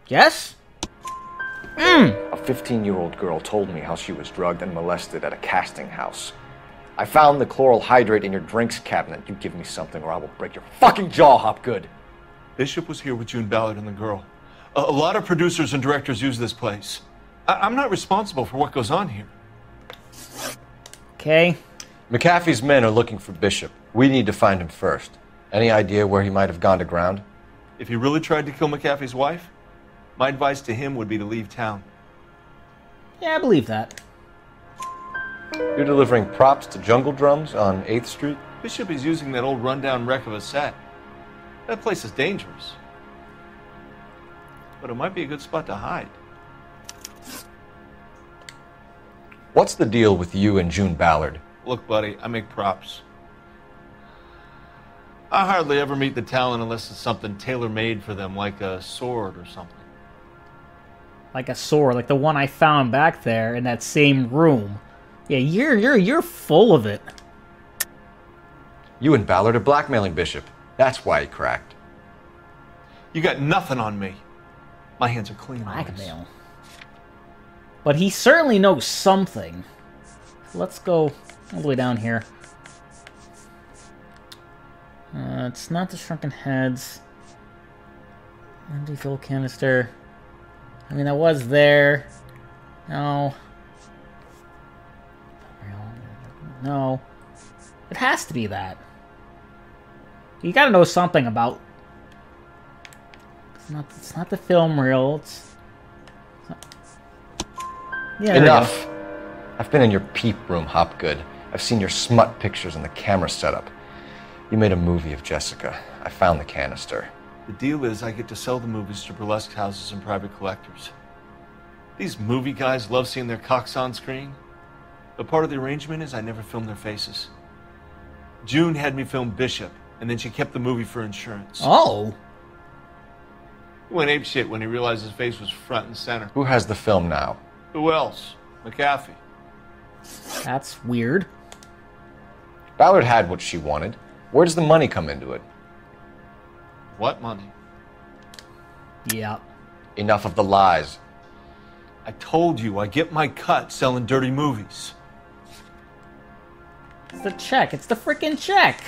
Yes? A 15-year-old girl told me how she was drugged and molested at a casting house. I found the chloral hydrate in your drinks cabinet. You give me something or I will break your fucking jaw, Hopgood. Bishop was here with June Ballard and the girl. A lot of producers and directors use this place. I'm not responsible for what goes on here. Okay. McAfee's men are looking for Bishop. We need to find him first. Any idea where he might have gone to ground? If he really tried to kill McAfee's wife, my advice to him would be to leave town. Yeah, I believe that. You're delivering props to Jungle Drums on 8th Street? Bishop is using that old rundown wreck of a set. That place is dangerous. But it might be a good spot to hide. What's the deal with you and June Ballard? Look, buddy, I make props. I hardly ever meet the talent unless it's something tailor-made for them, like a sword or something. Like a sword, like the one I found back there in that same room. Yeah, you're full of it. You and Ballard are blackmailing Bishop. That's why he cracked. You got nothing on me. My hands are clean. Blackmail. But he certainly knows something. Let's go all the way down here. It's not the shrunken heads. Empty fuel canister. I mean, that was there. No. No. It has to be that. You gotta know something about... It's not the film reel. It's not... Yeah, enough. I've been in your peep room, Hopgood. I've seen your smut pictures and the camera setup. You made a movie of Jessica. I found the canister. The deal is I get to sell the movies to burlesque houses and private collectors. These movie guys love seeing their cocks on screen. But part of the arrangement is I never film their faces. June had me film Bishop, and then she kept the movie for insurance. Oh. He went apeshit when he realized his face was front and center. Who has the film now? Who else? McAfee. That's weird. Ballard had what she wanted. Where does the money come into it? What money? Yeah. Enough of the lies. I told you I get my cut selling dirty movies. It's the check. It's the freaking check.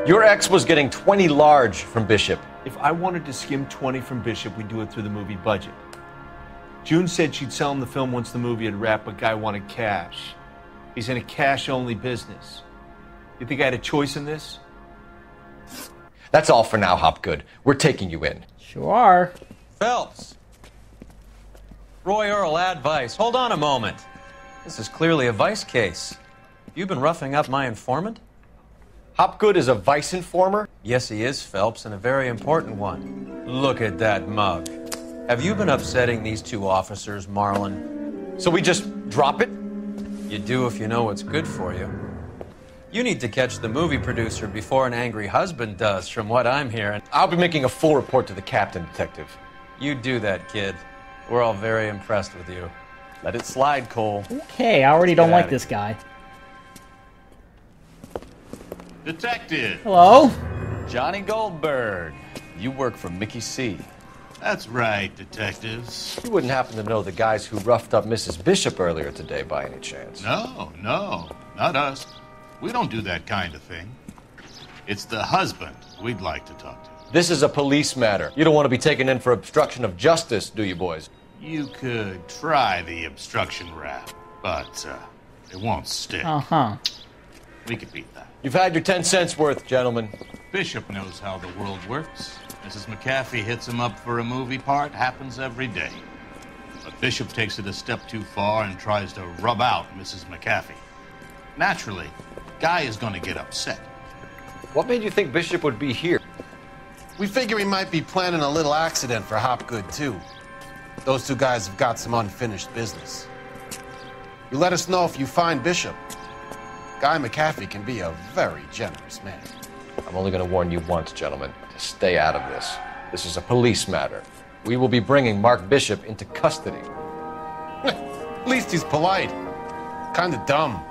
Your ex was getting 20 large from Bishop. If I wanted to skim 20 from Bishop, we'd do it through the movie budget. June said she'd sell him the film once the movie had wrapped, but Guy wanted cash. He's in a cash-only business. You think I had a choice in this? That's all for now, Hopgood. We're taking you in. Sure are. Phelps. Roy Earl, advice. Hold on a moment. This is clearly a vice case. You've been roughing up my informant? Hopgood is a vice informer? Yes, he is, Phelps, and a very important one. Look at that mug. Have you been upsetting these two officers, Marlin? So we just drop it? You do if you know what's good for you. You need to catch the movie producer before an angry husband does, from what I'm hearing. I'll be making a full report to the captain, Detective. You do that, kid. We're all very impressed with you. Let it slide, Cole. Okay, I already don't like this guy. Detective. Hello? Johnny Goldberg. You work for Mickey C. That's right, detectives. You wouldn't happen to know the guys who roughed up Mrs. Bishop earlier today by any chance? No, not us. We don't do that kind of thing. It's the husband we'd like to talk to. This is a police matter. You don't want to be taken in for obstruction of justice, do you, boys? You could try the obstruction rap, but it won't stick. Uh-huh. We could beat that. You've had your 10 cents worth, gentlemen. Bishop knows how the world works. Mrs. McAfee hits him up for a movie part, happens every day. But Bishop takes it a step too far and tries to rub out Mrs. McAfee. Naturally, Guy is going to get upset. What made you think Bishop would be here? We figure he might be planning a little accident for Hopgood, too. Those two guys have got some unfinished business. You let us know if you find Bishop. Guy McAfee can be a very generous man. I'm only going to warn you once, gentlemen, to stay out of this. This is a police matter. We will be bringing Mark Bishop into custody. At least he's polite. Kinda dumb,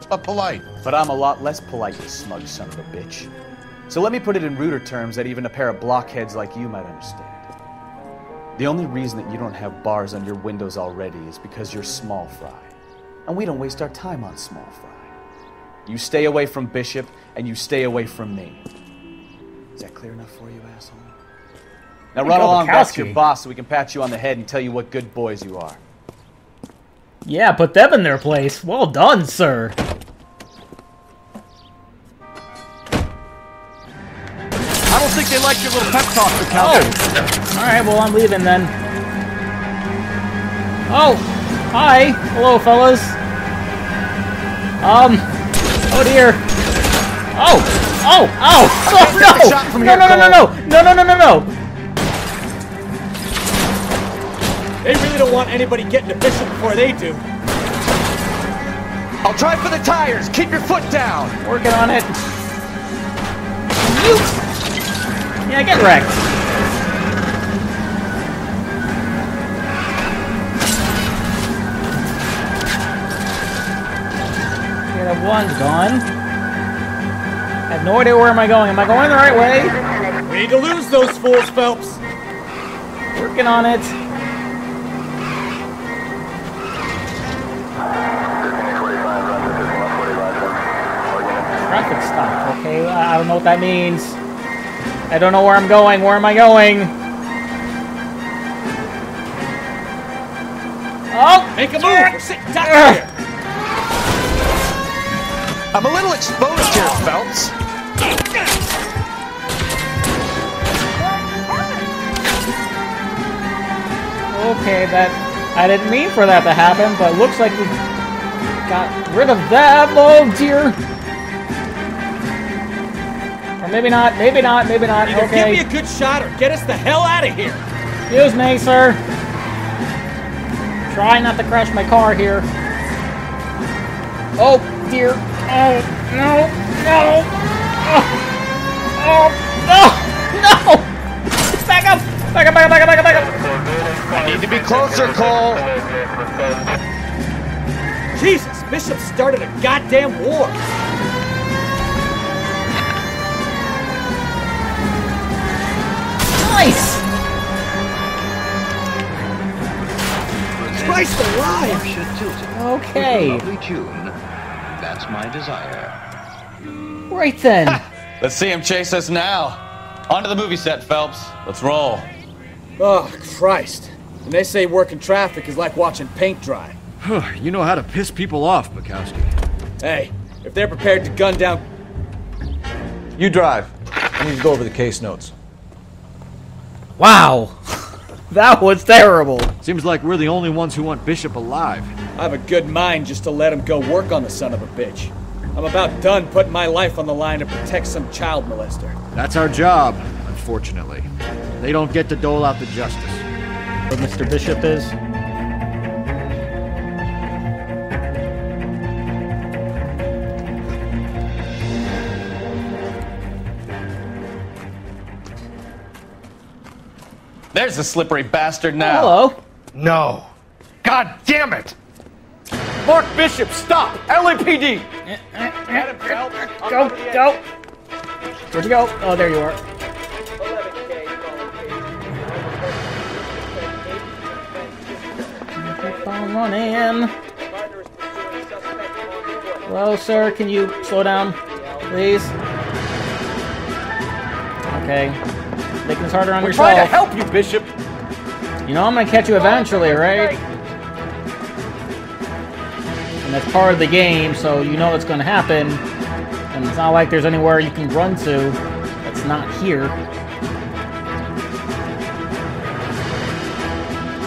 but polite. But I'm a lot less polite, you smug son of a bitch. So let me put it in ruder terms that even a pair of blockheads like you might understand. The only reason that you don't have bars on your windows already is because you're small fry. And we don't waste our time on small fry. You stay away from Bishop, and you stay away from me. Is that clear enough for you, asshole? Now run along back to your boss so we can pat you on the head and tell you what good boys you are. Yeah, put them in their place. Well done, sir. I don't think they like your little pep talk, Bukowski. Oh. Alright, well, I'm leaving then. Oh! Hi! Hello, fellas. Oh dear. Oh! Oh! Oh! Oh, no! No, no, no, no, no! No, no, no, no, no! They really don't want anybody getting to Bishop before they do. I'll try for the tires. Keep your foot down. Working on it. You. Yeah, get wrecked. Okay, that one's gone. I have no idea where am I going. Am I going the right way? We need to lose those fools, Phelps. Working on it. Traffic stop. Okay, I don't know what that means. I don't know where I'm going. Where am I going? Oh! Make a move! We're sitting ducks here! I'm a little exposed here, Phelps. Okay, I didn't mean for that to happen, but looks like we got rid of that. Oh dear. Or maybe not, maybe not, maybe not. Either okay. give me a good shot or get us the hell out of here. Excuse me, sir. Try not to crash my car here. Oh dear. Oh no, no. Oh no, no. Back up. Back up, back up, back up, back up, back up. I need to be closer, Cole. Jesus, Bishop started a goddamn war. Nice. Christ alive. Okay. Lovely tune. That's my desire. Right then. Let's see him chase us now. Onto the movie set, Phelps. Let's roll. Oh, Christ. And they say working traffic is like watching paint dry. You know how to piss people off, Bukowski. Hey, if they're prepared to gun down... You drive. I need to go over the case notes. Wow. That was terrible. Seems like we're the only ones who want Bishop alive. I have a good mind just to let him go work on the son of a bitch. I'm about done putting my life on the line to protect some child molester. That's our job, unfortunately. They don't get to dole out the justice. What Mr. Bishop is? There's the slippery bastard now. Oh, hello. No. God damn it! Mark Bishop, stop! LAPD! Go, go. Where'd you go? Oh, there you are. Keep on running. Hello, sir. Can you slow down, please? Okay. Making this harder on We're yourself. trying to help you, Bishop. You know I'm gonna catch you eventually, right? And that's part of the game, so you know what's gonna happen. And it's not like there's anywhere you can run to that's not here.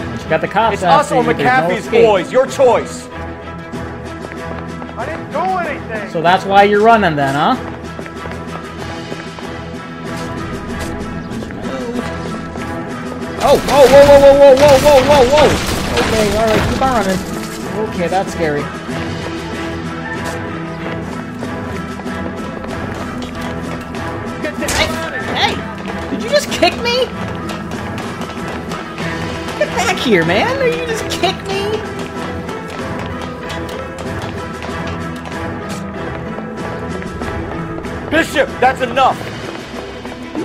But you got the cops It's us after or you, there's no McAfee's escape. boys. Your choice. I didn't do anything. So that's why you're running then, huh? Oh, whoa, whoa, whoa, whoa, whoa, whoa, whoa, whoa, whoa! Okay, alright, keep on running. Okay, that's scary. Hey! Did you just kick me? Get back here, man! Did you just kick me? Bishop, that's enough!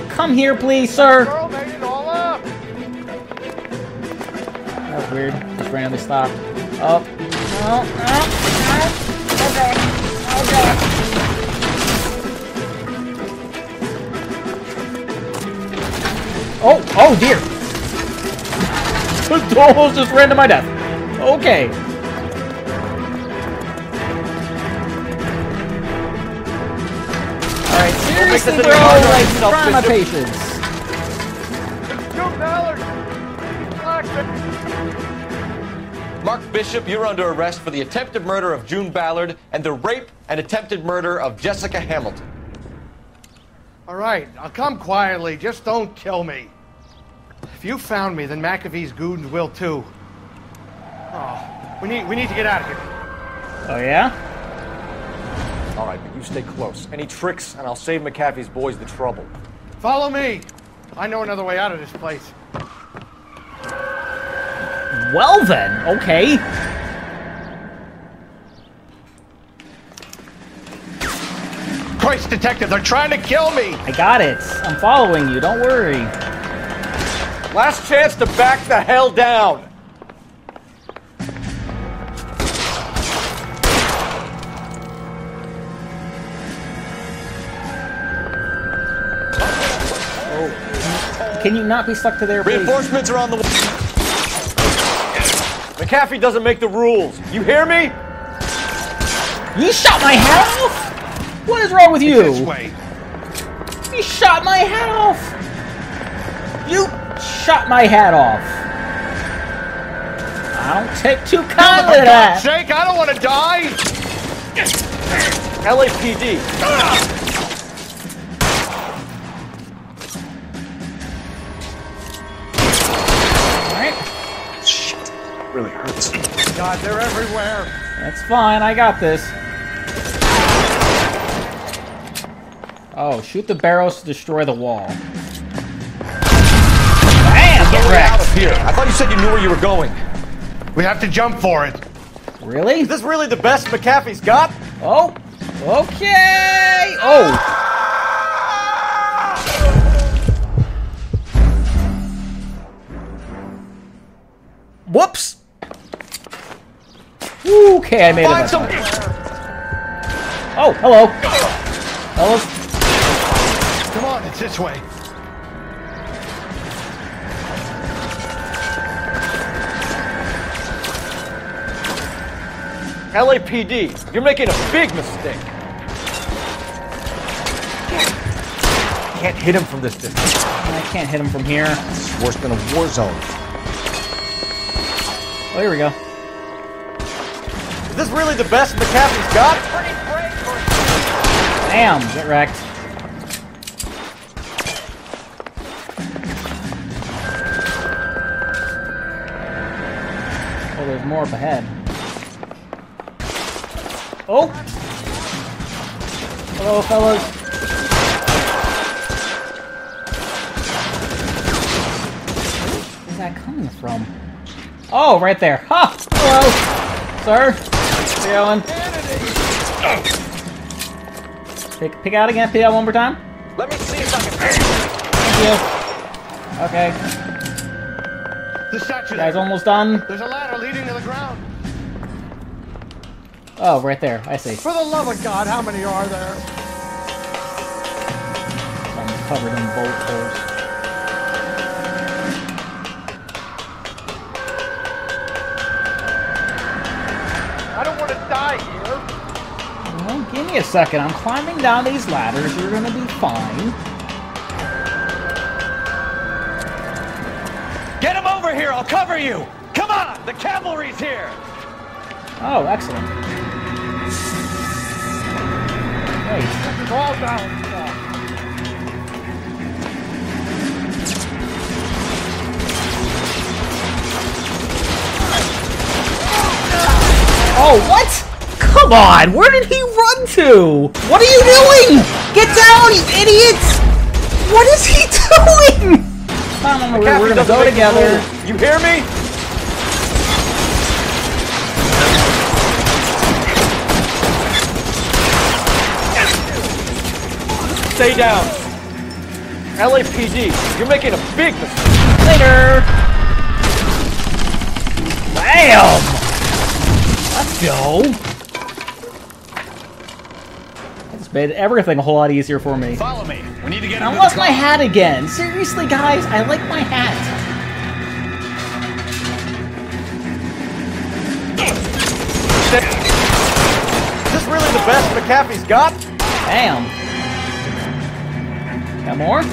Come here, please, sir. Girl made it all up. That was weird. Just randomly stopped. Oh. No. Okay. Oh dear. Almost just ran to my death. Okay. Alright, seriously, bro, like, try my patience. Mark Bishop, you're under arrest for the attempted murder of June Ballard and the rape and attempted murder of Jessica Hamilton. All right, I'll come quietly. Just don't kill me. If you found me, then McAfee's goons will too. Oh, we need to get out of here. Oh yeah? All right, but you stay close. Any tricks, and I'll save McAfee's boys the trouble. Follow me. I know another way out of this place. Well then, okay. Christ, detective, they're trying to kill me. I got it. I'm following you. Don't worry. Last chance to back the hell down. Oh, can you not be stuck to there, please? Reinforcements are on the way. McAfee doesn't make the rules. You hear me? You shot my hat off? What is wrong with you? This way. You shot my hat off. You shot my hat off. I don't take too kindly to that. For God's sake, I don't want to die. LAPD. Really hurts. God, they're everywhere. That's fine, I got this. Oh, shoot the barrels to destroy the wall. Bam! Get wrecked! Out of here. I thought you said you knew where you were going. We have to jump for it. Really? Is this really the best McAfee's got? Oh, okay! Oh! Whoops! Okay, I made it. Oh, hello. Fellas. Come on, it's this way. LAPD, you're making a big mistake. Can't hit him from this distance. I can't hit him from here. It's worse than a war zone. Oh, here we go. Is this really the best McAfee's got? Damn, get wrecked. Oh, there's more up ahead. Oh! Hello, fellas. Where's that coming from? Oh, right there. Ha! Hello, sir. How's it going? Pick out again. Pick out one more time. Let me see if I can. Thank you. Okay. The statue. You guys almost done? There's a ladder leading to the ground. Oh, right there. I see. For the love of God, how many are there? I'm covered in bolt holes. I don't want to die here. Well, give me a second. I'm climbing down these ladders. You're gonna be fine. Get him over here! I'll cover you! Come on! The cavalry's here! Oh, excellent. Great. Fall down. Oh, what? Come on! Where did he run to? What are you doing? Get down, you idiots! What is he doing? We're gonna go together. You hear me? Stay down. LAPD, you're making a big mistake. Later. Bam! Let's go. It's made everything a whole lot easier for me. Follow me. We need to get I lost my hat again. Seriously, guys, I like my hat. Is this really the best McAfee's got? Damn. Got more?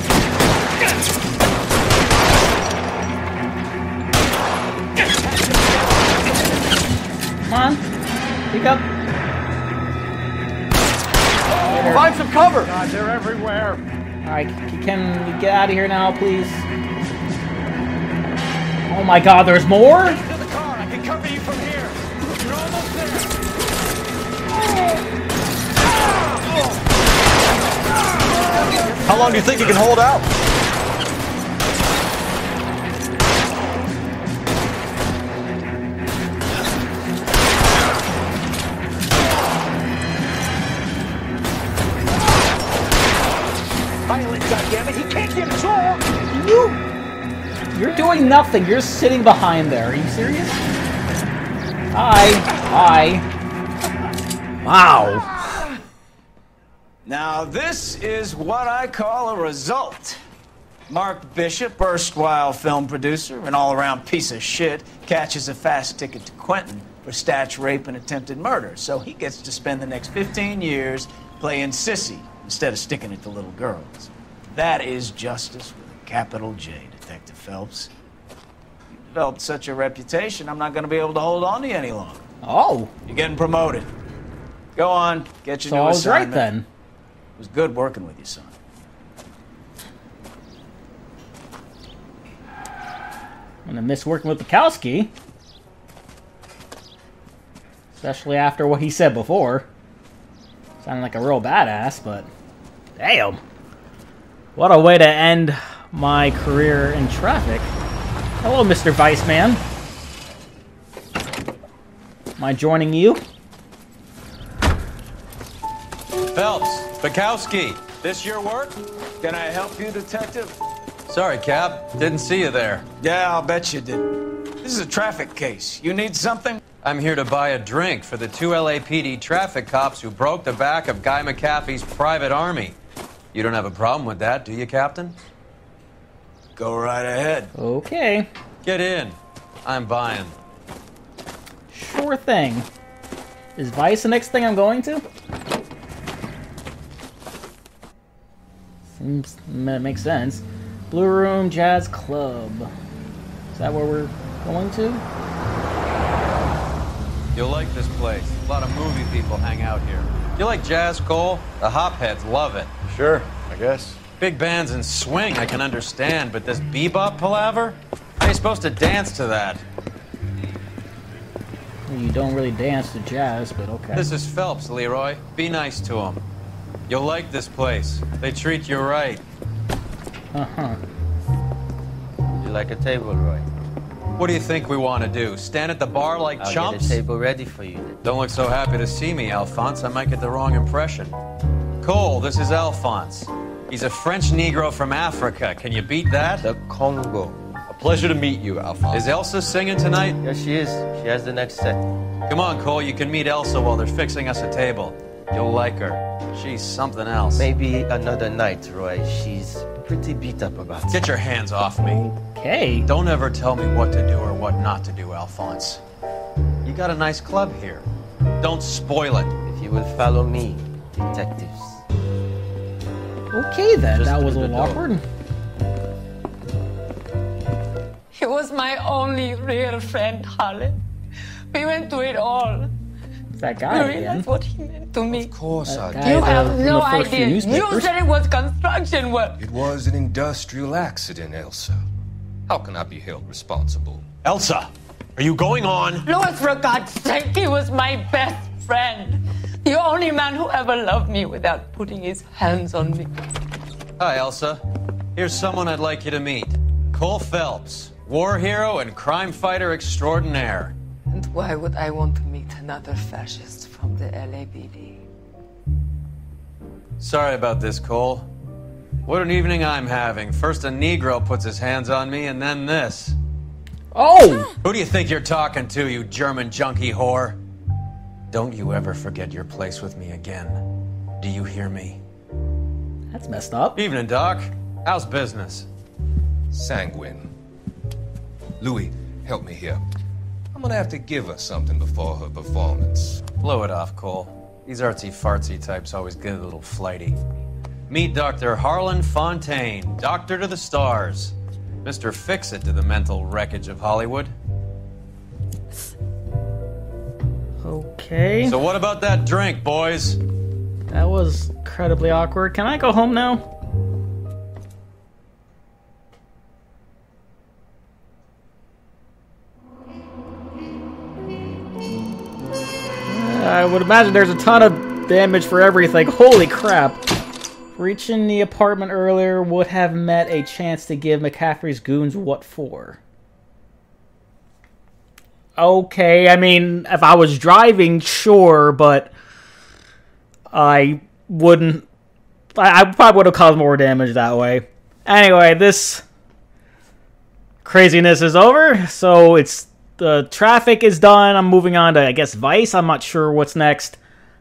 Come on. Pick up. Find some cover! God, they're everywhere. Alright, can we get out of here now, please? Oh my god, there's more? To the car, I can cover you from here. You're almost there. How long do you think you can hold out? Goddammit, he can't get us all. You're doing nothing. You're sitting behind there. Are you serious? Hi. Hi. Wow. Now, this is what I call a result. Mark Bishop, erstwhile film producer and all-around piece of shit, catches a fast ticket to Quentin for statch rape and attempted murder. So he gets to spend the next 15 years playing sissy instead of sticking it to little girls. That is justice with a capital J, Detective Phelps. You developed such a reputation, I'm not going to be able to hold on to you any longer. Oh. You're getting promoted. Go on, get your So new I was right assignment. then. It was good working with you, son. I'm gonna miss working with Bukowski. Especially after what he said before. Sounded like a real badass, but damn. What a way to end my career in traffic. Hello, Mr. Viceman. Am I joining you? Phelps, Bukowski, this your work? Can I help you, Detective? Sorry, Cap. Didn't see you there. Yeah, I'll bet you did. This is a traffic case. You need something? I'm here to buy a drink for the 2 LAPD traffic cops who broke the back of Guy McAfee's private army. You don't have a problem with that, do you, Captain? Go right ahead. Okay. Get in. I'm buying. Sure thing. Is Vice the next thing I'm going to? Seems makes sense. Blue Room Jazz Club. Is that where we're going to? You'll like this place. A lot of movie people hang out here. You like jazz, Cole? The hopheads love it. Sure, I guess. Big bands and swing I can understand, but this bebop palaver? How are you supposed to dance to that? You don't really dance to jazz, but okay. This is Phelps, Leroy. Be nice to him. You'll like this place. They treat you right. Uh-huh. You like a table, Roy? What do you think we want to do? Stand at the bar like I'll chumps? get a table ready for you. Don't look so happy to see me, Alphonse. I might get the wrong impression. Cole, this is Alphonse. He's a French Negro from Africa. Can you beat that? The Congo. A pleasure to meet you, Alphonse. Is Elsa singing tonight? Yes, she is. She has the next set. Come on, Cole. You can meet Elsa while they're fixing us a table. You'll like her. She's something else. Maybe another night, Roy. She's pretty beat up about it. Get your hands off me. Okay. Don't ever tell me what to do or what not to do, Alphonse. You got a nice club here. Don't spoil it. If you will follow me, detectives. Okay then, Just that was a through the little door. awkward. He was my only real friend, Harlan. We went through it all. It's that You guy realize again. what he meant to me? Of course I That do. You guy have from no the first few idea. You newspapers. said it was construction work. It was an industrial accident, Elsa. How can I be held responsible? Elsa, are you going on? Louis, for God's sake, he was my best friend. The only man who ever loved me without putting his hands on me. Hi, Elsa. Here's someone I'd like you to meet. Cole Phelps, war hero and crime fighter extraordinaire. And why would I want to meet another fascist from the LAPD? Sorry about this, Cole. What an evening I'm having. First a Negro puts his hands on me, and then this. Oh! Who do you think you're talking to, you German junkie whore? Don't you ever forget your place with me again. Do you hear me? That's messed up. Evening, Doc. How's business? Sanguine. Louis, help me here. I'm gonna have to give her something before her performance. Blow it off, Cole. These artsy-fartsy types always get a little flighty. Meet Dr. Harlan Fontaine, doctor to the stars. Mr. Fix-It to the mental wreckage of Hollywood. Okay. So what about that drink, boys? That was incredibly awkward. Can I go home now? I would imagine there's a ton of damage for everything. Holy crap. Reaching the apartment earlier would have met a chance to give McCaffrey's goons what for. Okay, I mean, if I was driving, sure, but I wouldn't... I probably would have caused more damage that way. Anyway, this craziness is over, so it's... The traffic is done. I'm moving on to, I guess, Vice. I'm not sure what's next.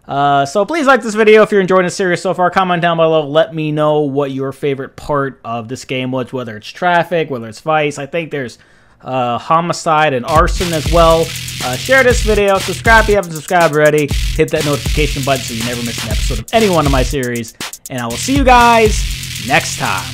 So please like this video if you're enjoying the series so far. Comment down below. Let me know what your favorite part of this game was, whether it's traffic, whether it's Vice. I think there's homicide and arson as well. Share this video. Subscribe if you haven't subscribed already. Hit that notification button so you never miss an episode of any one of my series. And I will see you guys next time.